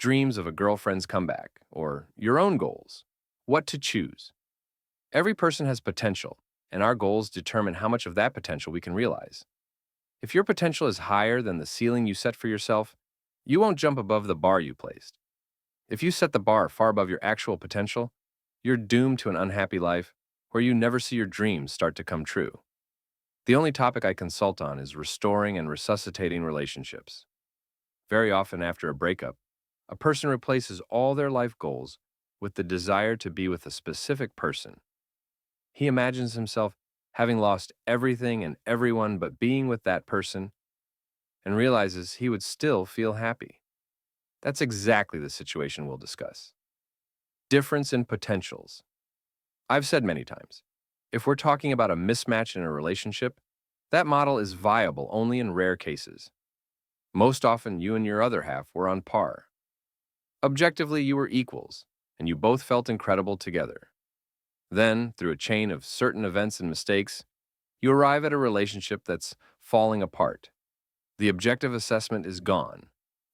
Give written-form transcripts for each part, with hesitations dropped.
dreams of a girlfriend's comeback, or your own goals. What to choose? Every person has potential, and our goals determine how much of that potential we can realize. If your potential is higher than the ceiling you set for yourself, you won't jump above the bar you placed. If you set the bar far above your actual potential, you're doomed to an unhappy life where you never see your dreams start to come true. The only topic I consult on is restoring and resuscitating relationships. Very often after a breakup, a person replaces all their life goals with the desire to be with a specific person. He imagines himself having lost everything and everyone but being with that person and realizes he would still feel happy. That's exactly the situation we'll discuss. Difference in potentials. I've said many times, if we're talking about a mismatch in a relationship, that model is viable only in rare cases. Most often, you and your other half were on par. Objectively, you were equals, and you both felt incredible together. Then, through a chain of certain events and mistakes, you arrive at a relationship that's falling apart. The objective assessment is gone.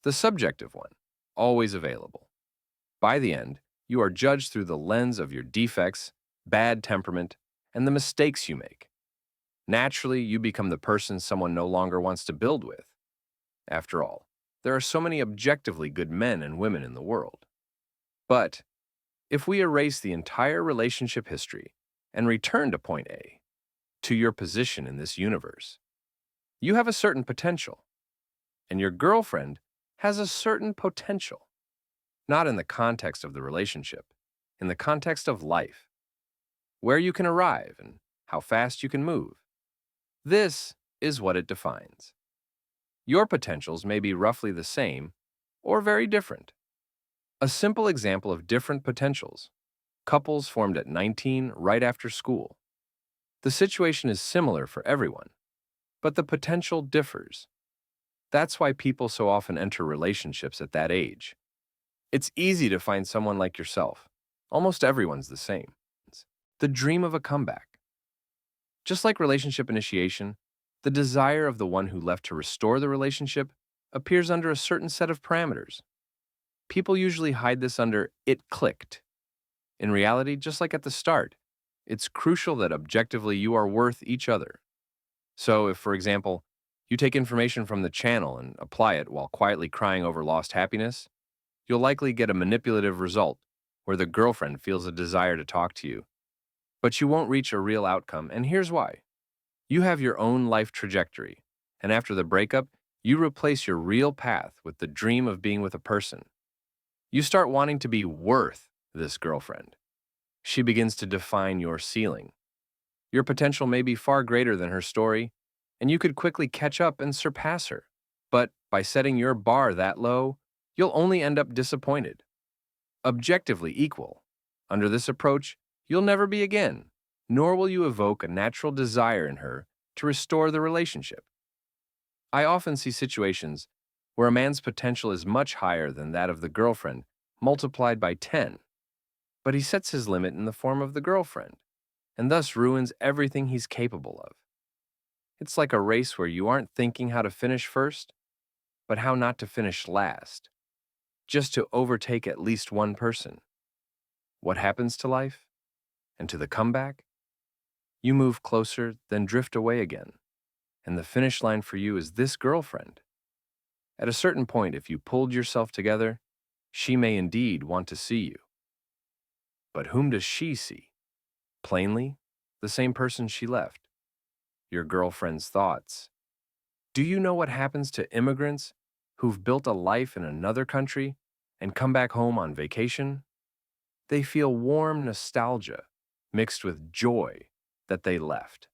The subjective one, always available. By the end, you are judged through the lens of your defects, bad temperament, and the mistakes you make. Naturally, you become the person someone no longer wants to build with. After all, there are so many objectively good men and women in the world. But if we erase the entire relationship history and return to point A, to your position in this universe, you have a certain potential, and your girlfriend has a certain potential, not in the context of the relationship, in the context of life, where you can arrive and how fast you can move. This is what it defines. Your potentials may be roughly the same or very different. A simple example of different potentials: couples formed at 19 right after school. The situation is similar for everyone, but the potential differs. That's why people so often enter relationships at that age. It's easy to find someone like yourself. Almost everyone's the same. The dream of a comeback. Just like relationship initiation, the desire of the one who left to restore the relationship appears under a certain set of parameters. People usually hide this under "it clicked." In reality, just like at the start, it's crucial that objectively you are worth each other. So if, for example, you take information from the channel and apply it while quietly crying over lost happiness, you'll likely get a manipulative result where the girlfriend feels a desire to talk to you. But you won't reach a real outcome, and here's why. You have your own life trajectory, and after the breakup, you replace your real path with the dream of being with a person. You start wanting to be worth this girlfriend. She begins to define your ceiling. Your potential may be far greater than her story, and you could quickly catch up and surpass her. But by setting your bar that low, you'll only end up disappointed. Objectively equal. Under this approach, you'll never be again, nor will you evoke a natural desire in her to restore the relationship. I often see situations where a man's potential is much higher than that of the girlfriend, multiplied by 10, but he sets his limit in the form of the girlfriend, and thus ruins everything he's capable of. It's like a race where you aren't thinking how to finish first, but how not to finish last, just to overtake at least one person. What happens to life? And to the comeback? You move closer, then drift away again, and the finish line for you is this girlfriend. At a certain point, if you pulled yourself together, she may indeed want to see you. But whom does she see? Plainly, the same person she left. Your girlfriend's thoughts. Do you know what happens to immigrants who've built a life in another country and come back home on vacation? They feel warm nostalgia mixed with joy that they left.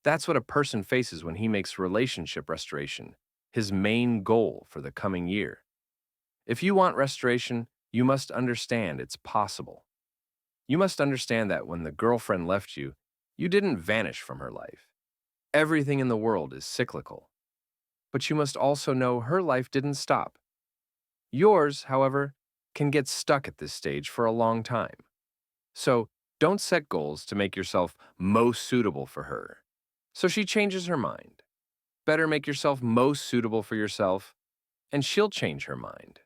That's what a person faces when he makes relationship restoration his main goal for the coming year. If you want restoration, you must understand it's possible. You must understand that when the girlfriend left you, you didn't vanish from her life. Everything in the world is cyclical. But you must also know her life didn't stop. Yours, however, can get stuck at this stage for a long time. So don't set goals to make yourself most suitable for her, so she changes her mind. Better make yourself most suitable for yourself, and she'll change her mind.